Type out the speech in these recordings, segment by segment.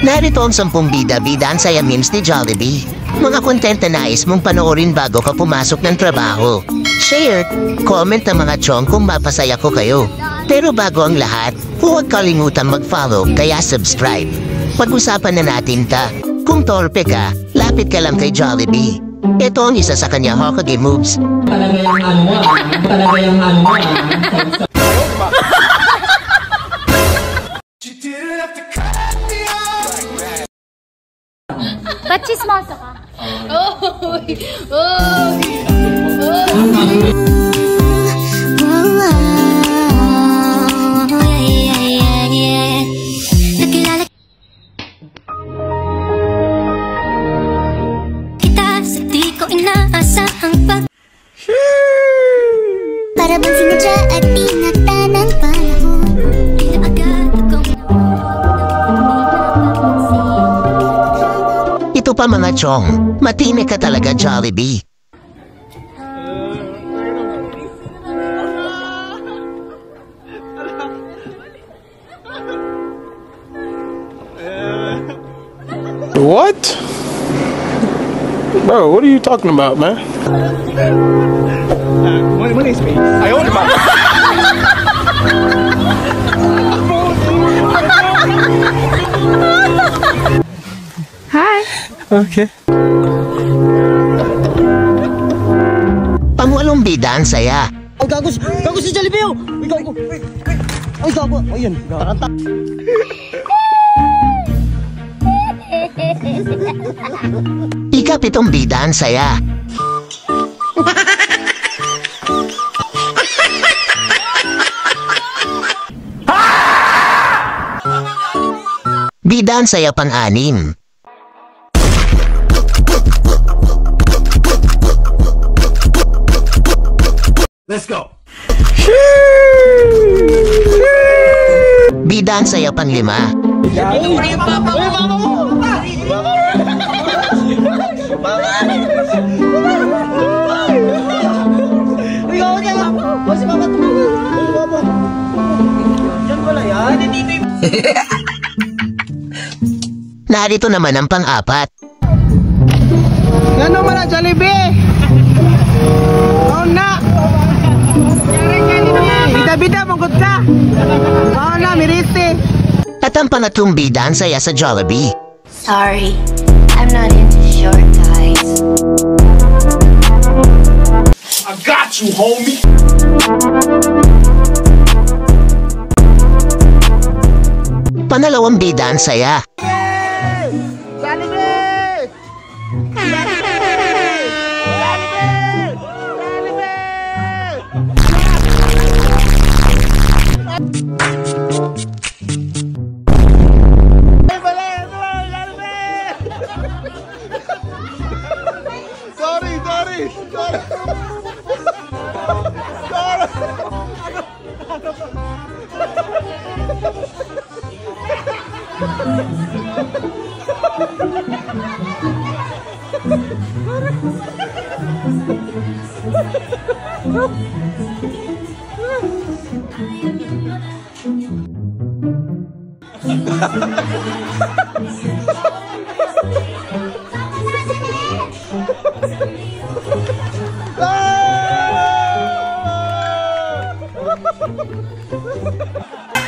Narito ang 10 bida-bida ang saya memes ni Jollibee. Mga content na nais mong panoorin bago ka pumasok ng trabaho. Share, comment ang mga chong kung mapasaya ko kayo. Pero bago ang lahat, huwag kalimutang mag-follow kaya subscribe. Pag-usapan na natin ta. Kung torpe ka, lapit ka lang kay Jollibee. Ito ang isa sa kanya Hokage moves. Talaga yung ano mo ah. Talaga yung ano mo ah. Ba't chismoso ka? Nakilala kita sa di ko inaasahang pag para bang sinadya at tinata ng panahon. Tila agad akong Ito pa mga chong, matine ka talaga Jollibee. What? Bro, what are you talking about, man? Money is me. I own it, man. Hi. Okay. Pangwalong bida ang saya. Ay, gago si Jollibee! Ay, gago! Ay, gago! Ayun, taranta. Ika-7 bida ang saya. Bida ang saya pang-6. Let's go. Bida ang saya pang-5. Narito naman ang pang-4. Yan naman ang Jollibee! Oh na! Bida-bida, mangkot ka! Oh na, miriste! At ang pang-8 bida ang saya sa Jollibee. sorry, I'm not into short guys. I got you, homie. Pangalawang bida ang saya. Jollibee!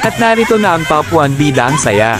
At narito na ang top 1 bida ang saya.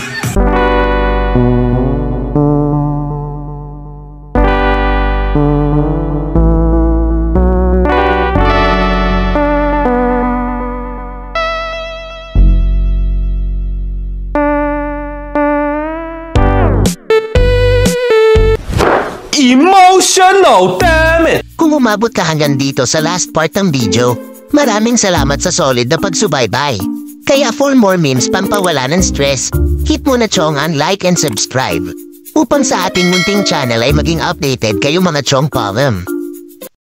Emotional, damn it! Kung umabot ka hanggang dito sa last part ng video, maraming salamat sa solid na pagsubaybay. Kaya for more memes pampawala ng stress, hit mo na chong ang like and subscribe. Upang sa ating munting channel ay maging updated kayo mga chong palm.